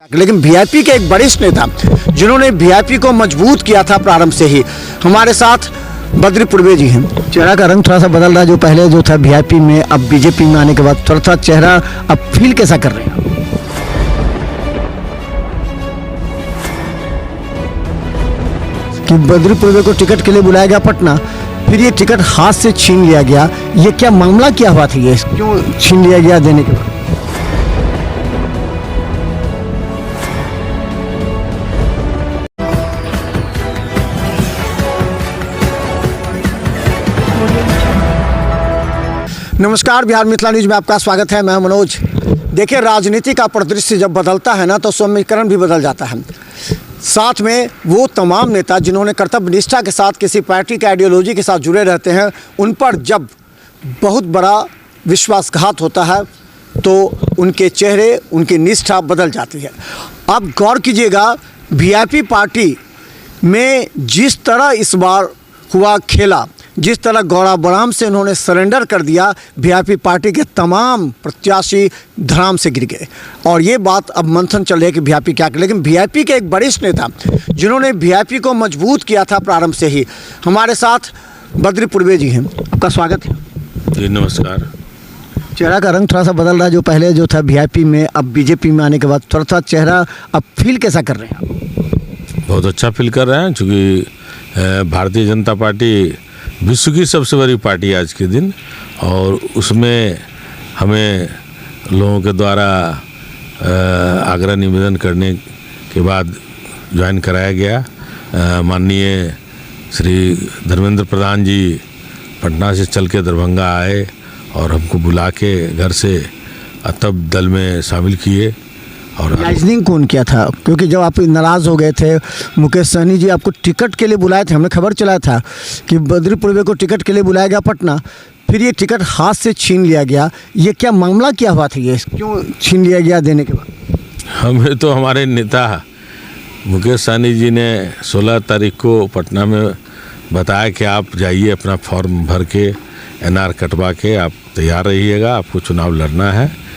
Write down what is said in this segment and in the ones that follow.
लेकिन वीआईपी के एक वरिष्ठ नेता जिन्होंने वीआईपी को मजबूत किया था प्रारंभ से ही, हमारे साथ बद्री पूर्वे जी हैं। चेहरा का रंग थोड़ा सा बदल रहा है, जो पहले जो था वीआईपी में, अब बीजेपी में आने के बाद थोड़ा सा चेहरा अब फील कैसा कर रहे हैं? कि बद्री पूर्वे को टिकट के लिए बुलाया गया पटना, फिर ये टिकट हाथ से छीन लिया गया, ये क्या मामला क्या हुआ था, ये क्यों छीन लिया गया देने के बाद? नमस्कार, बिहार मिथिला न्यूज में आपका स्वागत है। मैं मनोज। देखिए, राजनीति का परिदृश्य जब बदलता है ना, तो समीकरण भी बदल जाता है। साथ में वो तमाम नेता जिन्होंने कर्तव्य निष्ठा के साथ किसी पार्टी के आइडियोलॉजी के साथ जुड़े रहते हैं, उन पर जब बहुत बड़ा विश्वासघात होता है तो उनके चेहरे, उनकी निष्ठा बदल जाती है। आप गौर कीजिएगा, वीआईपी पार्टी में जिस तरह इस बार हुआ खेला, जिस तरह गौड़ा बराम से उन्होंने सरेंडर कर दिया, वीआईपी पार्टी के तमाम प्रत्याशी धराम से गिर गए। और ये बात अब मंथन चल रही है कि वीआईपी क्या करे। लेकिन वीआईपी के एक वरिष्ठ नेता जिन्होंने वीआईपी को मजबूत किया था प्रारंभ से ही, हमारे साथ बद्री पूर्वे जी हैं। आपका स्वागत है जी। नमस्कार। चेहरा का रंग थोड़ा सा बदल रहा है, जो पहले जो था वीआईपी में, अब बीजेपी में आने के बाद थोड़ा सा चेहरा अब फील कैसा कर रहे हैं? बहुत अच्छा फील कर रहे हैं, क्योंकि भारतीय जनता पार्टी विश्व की सबसे बड़ी पार्टी आज के दिन, और उसमें हमें लोगों के द्वारा आग्रह निवेदन करने के बाद ज्वाइन कराया गया। माननीय श्री धर्मेंद्र प्रधान जी पटना से चल के दरभंगा आए और हमको बुला के घर से तब दल में शामिल किए। और ऑर्गेनाइजिंग कौन किया था? क्योंकि जब आप नाराज़ हो गए थे, मुकेश सहनी जी आपको टिकट के लिए बुलाए थे, हमने खबर चलाया था कि बद्री पूर्वे को टिकट के लिए बुलाया गया पटना, फिर ये टिकट हाथ से छीन लिया गया, ये क्या मामला क्या हुआ था, ये क्यों छीन लिया गया देने के बाद? हमें तो हमारे नेता मुकेश सहनी जी ने 16 तारीख को पटना में बताया कि आप जाइए, अपना फॉर्म भर के एनआर कटवा के आप तैयार रहिएगा, आपको चुनाव लड़ना है।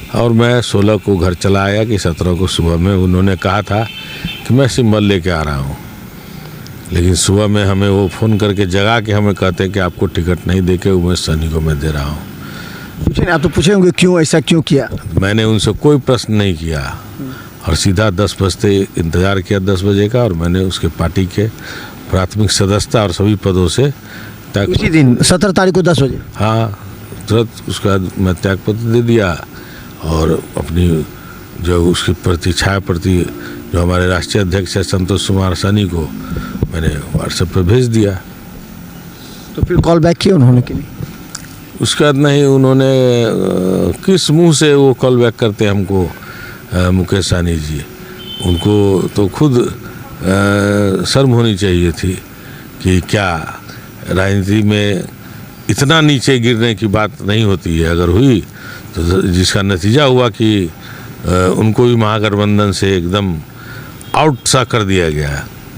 और मैं 16 को घर चला आया कि 17 को सुबह में उन्होंने कहा था कि मैं सिंबल लेके आ रहा हूँ, लेकिन सुबह में हमें वो फ़ोन करके जगा के हमें कहते कि आपको टिकट नहीं दे के उमेश सहनी को मैं दे रहा हूँ। पूछे आप तो पूछेंगे क्यों, ऐसा क्यों किया? मैंने उनसे कोई प्रश्न नहीं किया और सीधा 10 बजते इंतज़ार किया, 10 बजे का, और मैंने उसके पार्टी के प्राथमिक सदस्यता और सभी पदों से उसी दिन 17 तारीख को 10 बजे, हाँ, तुरंत उसका मैं त्यागपत्र दे दिया और अपनी जो उसकी प्रतीक्षा प्रति जो हमारे राष्ट्रीय अध्यक्ष है संतोष कुमार सहनी को मैंने व्हाट्सएप पर भेज दिया। तो फिर कॉल बैक किया उन्होंने कि नहीं? उसके बाद नहीं, उन्होंने किस मुंह से वो कॉल बैक करते हमको, मुकेश सहनी जी, उनको तो खुद शर्म होनी चाहिए थी कि क्या राजनीति में इतना नीचे गिरने की बात नहीं होती है। अगर हुई तो जिसका नतीजा हुआ कि उनको भी महागठबंधन से एकदम आउट सा कर दिया गया,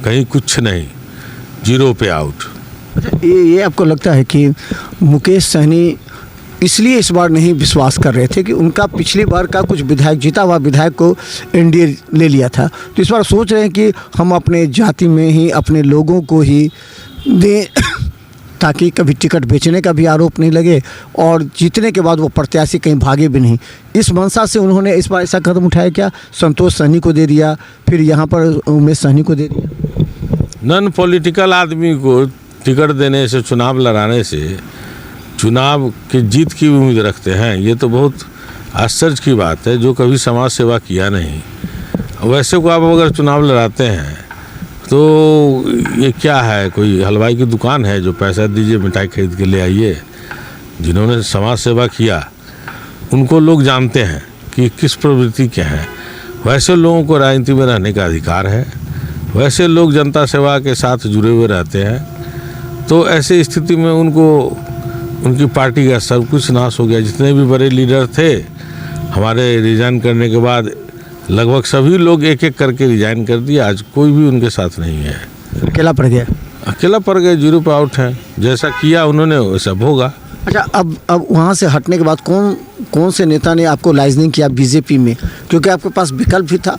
कहीं कुछ नहीं, 0 पे आउट। अच्छा, ये आपको लगता है कि मुकेश सहनी इसलिए इस बार नहीं विश्वास कर रहे थे कि उनका पिछली बार का कुछ विधायक, जीता हुआ विधायक को एनडीए ले लिया था, तो इस बार सोच रहे हैं कि हम अपने जाति में ही अपने लोगों को ही दें ताकि कभी टिकट बेचने का भी आरोप नहीं लगे और जीतने के बाद वो प्रत्याशी कहीं भागे भी नहीं। इस मंशा से उन्होंने इस बार ऐसा कदम उठाया क्या? संतोष सहनी को दे दिया, फिर यहाँ पर उमेश सहनी को दे दिया। नॉन पॉलिटिकल आदमी को टिकट देने से, चुनाव लड़ाने से चुनाव की जीत की उम्मीद रखते हैं, ये तो बहुत आश्चर्य की बात है। जो कभी समाज सेवा किया नहीं, वैसे को आप अगर चुनाव लड़ाते हैं तो ये क्या है, कोई हलवाई की दुकान है जो पैसा दीजिए मिठाई खरीद के ले आइए? जिन्होंने समाज सेवा किया उनको लोग जानते हैं कि किस प्रवृत्ति के हैं। वैसे लोगों को राजनीति में रहने का अधिकार है, वैसे लोग जनता सेवा के साथ जुड़े हुए रहते हैं। तो ऐसे स्थिति में उनको, उनकी पार्टी का सब कुछ नाश हो गया। जितने भी बड़े लीडर थे, हमारे रिजाइन करने के बाद लगभग सभी लोग एक एक करके रिजाइन कर दिया। आज कोई भी उनके साथ नहीं है, अकेला पड़ गया। अकेला पड़ गए, 0 पे आउट हैं। जैसा किया उन्होंने वैसा होगा। अच्छा, अब वहाँ से हटने के बाद कौन कौन से नेता ने आपको लाइजनिंग किया बीजेपी में, क्योंकि आपके पास विकल्प भी था,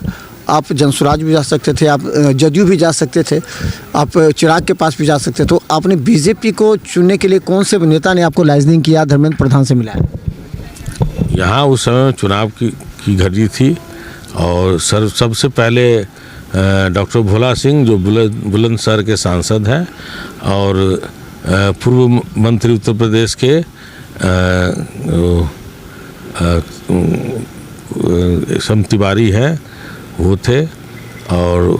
आप जनसुराज भी जा सकते थे, आप जदयू भी जा सकते थे, आप चिराग के पास भी जा सकते थे, तो आपने बीजेपी को चुनने के लिए कौन से नेता ने आपको लाइजनिंग किया, धर्मेंद्र प्रधान से मिला है? यहाँ उस समय चुनाव की घड़ी थी और सबसे पहले डॉक्टर भोला सिंह जो बुलंदशहर के सांसद हैं और पूर्व मंत्री उत्तर प्रदेश के सम तिवारी हैं वो थे, और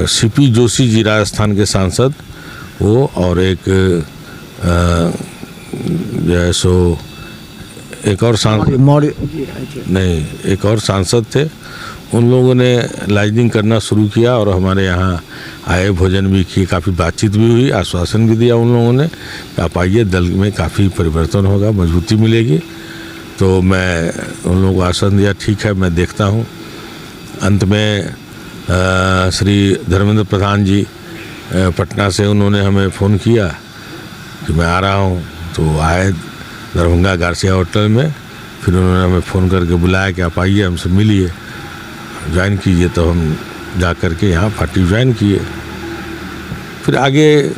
सीपी जोशी जी राजस्थान के सांसद वो, और एक जो है सो एक और सांसद नहीं एक और सांसद थे, उन लोगों ने लाइजनिंग करना शुरू किया और हमारे यहाँ आए, भोजन भी किए, काफ़ी बातचीत भी हुई, आश्वासन भी दिया उन लोगों ने कि आप आइए, दल में काफ़ी परिवर्तन होगा, मजबूती मिलेगी। तो मैं उन लोगों को आश्वासन दिया, ठीक है मैं देखता हूँ। अंत में श्री धर्मेंद्र प्रधान जी पटना से उन्होंने हमें फ़ोन किया कि मैं आ रहा हूँ, तो आए दरभंगा गार्सिया होटल में, फिर उन्होंने हमें फ़ोन करके बुलाया कि आप आइए हमसे मिलिए, ज्वाइन कीजिए। तो हम जा कर के यहाँ पार्टी ज्वाइन किए। फिर आगे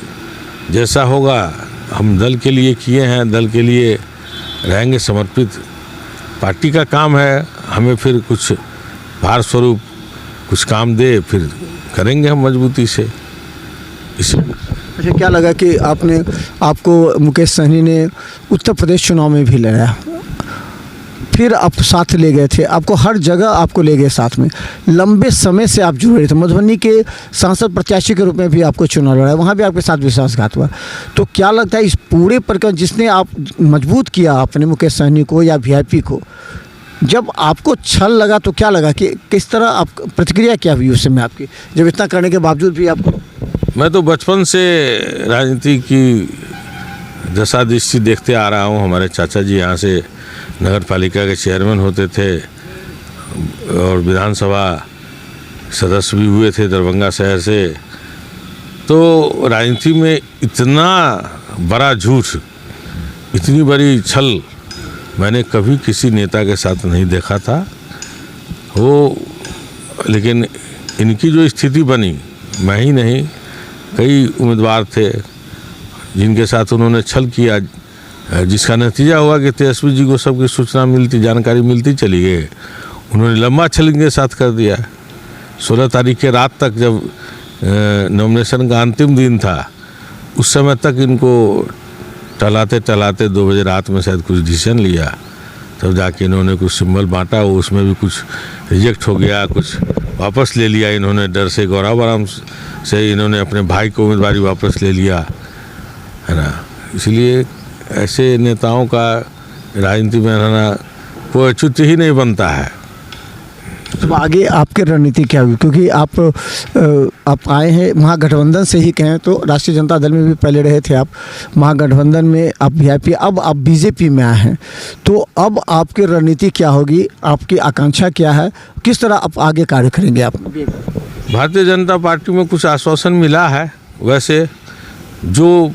जैसा होगा, हम दल के लिए किए हैं, दल के लिए रहेंगे समर्पित, पार्टी का काम है, हमें फिर कुछ भार स्वरूप कुछ काम दे फिर करेंगे हम मजबूती से। इसी अच्छा, क्या लगा कि आपको मुकेश सहनी ने उत्तर प्रदेश चुनाव में भी लड़ाया, फिर आप साथ ले गए थे, आपको हर जगह आपको ले गए साथ में, लंबे समय से आप जुड़ रहे थे, मधुबनी के सांसद प्रत्याशी के रूप में भी आपको चुनाव लड़ा, वहाँ भी आपके साथ विश्वासघात हुआ। तो क्या लगता है इस पूरे प्रकरण जिसने आप मजबूत किया आपने मुकेश सहनी को या वीआईपी को, जब आपको छल लगा तो क्या लगा कि किस तरह आप प्रतिक्रिया क्या हुई उस समय आपकी, जब इतना करने के बावजूद भी आपको? मैं तो बचपन से राजनीति की दशा दृष्टि देखते आ रहा हूँ। हमारे चाचा जी यहाँ से नगर पालिका के चेयरमैन होते थे और विधानसभा सदस्य भी हुए थे दरभंगा शहर से। तो राजनीति में इतना बड़ा झूठ, इतनी बड़ी छल मैंने कभी किसी नेता के साथ नहीं देखा था। वो लेकिन इनकी जो स्थिति बनी, मैं ही नहीं कई उम्मीदवार थे जिनके साथ उन्होंने छल किया, जिसका नतीजा हुआ कि तेजस्वी जी को सबकी सूचना मिलती, जानकारी मिलती चली गई। उन्होंने लंबा छल इनके साथ कर दिया। 16 तारीख के रात तक जब नॉमिनेशन का अंतिम दिन था, उस समय तक इनको टलाते 2 बजे रात में शायद कुछ डिसीजन लिया, तब जाके इन्होंने कुछ सिंबल बांटा, वो उसमें भी कुछ रिजेक्ट हो गया, कुछ वापस ले लिया इन्होंने डर से। गौराबराम से इन्होंने अपने भाई को उम्मीदवारी वापस ले लिया, है ना। इसलिए ऐसे नेताओं का राजनीति में रहना कोई औचित्य ही नहीं बनता है। तो आगे आपकी रणनीति क्या हुई, क्योंकि आप आए हैं महागठबंधन से ही कहें तो राष्ट्रीय जनता दल में भी पहले रहे थे आप, महागठबंधन में आप वीआईपी, अब आप बीजेपी में आए हैं, तो अब आपकी रणनीति क्या होगी, आपकी आकांक्षा क्या है, किस तरह आप आगे कार्य करेंगे आप? भारतीय जनता पार्टी में कुछ आश्वासन मिला है, वैसे जो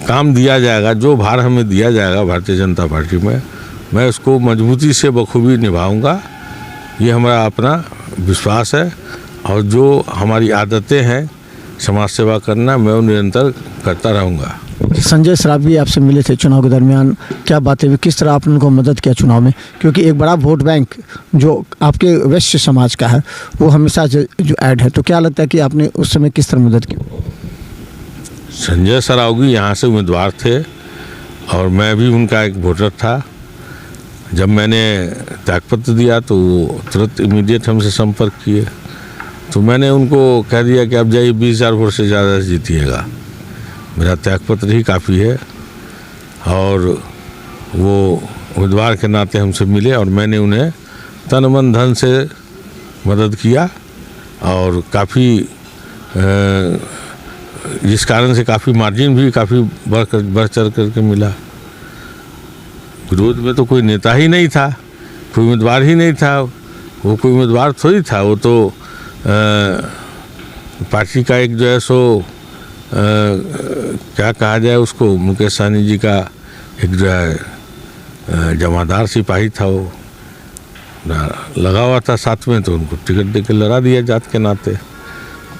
काम दिया जाएगा, जो भार हमें दिया जाएगा भारतीय जनता पार्टी में, मैं उसको मजबूती से बखूबी निभाऊंगा, ये हमारा अपना विश्वास है। और जो हमारी आदतें हैं समाज सेवा करना, मैं वो निरंतर करता रहूँगा। संजय सरावगी आपसे मिले थे चुनाव के दरमियान, क्या बातें हुई, किस तरह आपने उनको मदद किया चुनाव में, क्योंकि एक बड़ा वोट बैंक जो आपके वैश्य समाज का है वो हमेशा जो ऐड है, तो क्या लगता है कि आपने उस समय किस तरह मदद की? संजय सरावगी यहाँ से उम्मीदवार थे और मैं भी उनका एक वोटर था। जब मैंने त्यागपत्र दिया तो वो तुरंत इमीडिएट हमसे संपर्क किए, तो मैंने उनको कह दिया कि आप जाइए 20,000 वोट से ज़्यादा जीतिएगा, मेरा त्यागपत्र ही काफ़ी है। और वो उम्मीदवार के नाते हमसे मिले और मैंने उन्हें तन मन धन से मदद किया और काफ़ी जिस कारण से काफ़ी मार्जिन भी काफ़ी बढ़ चढ़ करके मिला। विरोध में तो कोई नेता ही नहीं था, कोई उम्मीदवार ही नहीं था, वो कोई उम्मीदवार थोड़ी था, वो तो पार्टी का एक जो है सो क्या कहा जाए उसको, मुकेश सहनी जी का एक जो है जमादार सिपाही था, वो लगा हुआ था साथ में, तो उनको टिकट दे के लड़ा दिया जात के नाते।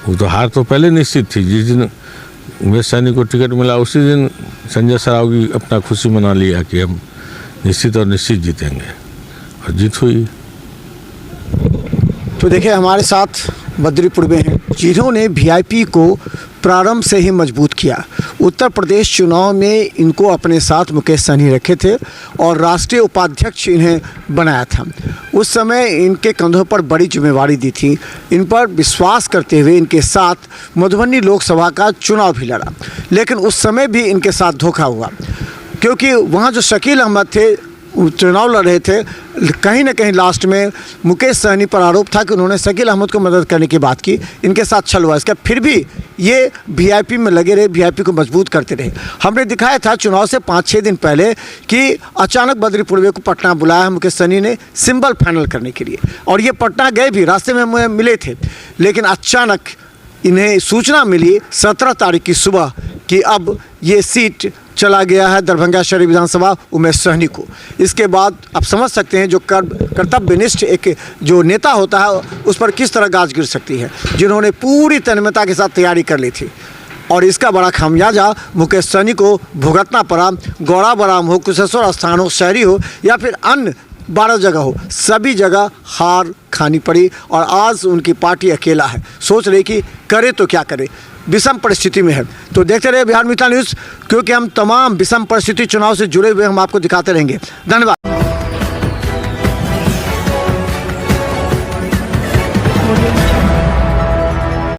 वो तो हार तो पहले निश्चित थी। जिस दिन उमेश सैनी को टिकट मिला उसी दिन संजय सरावगी अपना खुशी मना लिया कि हम निश्चित और निश्चित जीतेंगे, और जीत हुई। तो देखिए हमारे साथ बद्री पूर्वे हैं जिन्होंने वीआईपी को प्रारंभ से ही मजबूत किया। उत्तर प्रदेश चुनाव में इनको अपने साथ मुकेश सहनी रखे थे और राष्ट्रीय उपाध्यक्ष इन्हें बनाया था। उस समय इनके कंधों पर बड़ी जिम्मेवारी दी थी। इन पर विश्वास करते हुए इनके साथ मधुबनी लोकसभा का चुनाव भी लड़ा, लेकिन उस समय भी इनके साथ धोखा हुआ, क्योंकि वहाँ जो शकील अहमद थे चुनाव लड़ रहे थे, कहीं ना कहीं लास्ट में मुकेश सहनी पर आरोप था कि उन्होंने शकील अहमद को मदद करने की बात की, इनके साथ छल हुआ। इसका फिर भी ये वीआईपी में लगे रहे, वीआईपी को मजबूत करते रहे। हमने दिखाया था चुनाव से 5-6 दिन पहले कि अचानक बद्री पूर्वे को पटना बुलाया मुकेश सहनी ने सिंबल फाइनल करने के लिए, और ये पटना गए भी, रास्ते में हमें मिले थे, लेकिन अचानक इन्हें सूचना मिली 17 तारीख की सुबह कि अब ये सीट चला गया है दरभंगा शहरी विधानसभा उमेश सहनी को। इसके बाद आप समझ सकते हैं जो कर्तव्यनिष्ठ एक जो नेता होता है उस पर किस तरह गाज गिर सकती है, जिन्होंने पूरी तन्मयता के साथ तैयारी कर ली थी, और इसका बड़ा खामियाजा मुकेश सहनी को भुगतना पड़ा। गौड़ा बराम हो, कुशेश्वर स्थान हो, शहरी हो, या फिर अन्य 12 जगह हो, सभी जगह हार खानी पड़ी, और आज उनकी पार्टी अकेला है, सोच रही कि करे तो क्या करे, विषम परिस्थिति में है। तो देखते रहिए बिहार मित्र न्यूज़, क्योंकि हम तमाम विषम परिस्थिति चुनाव से जुड़े हुए हम आपको दिखाते रहेंगे। धन्यवाद।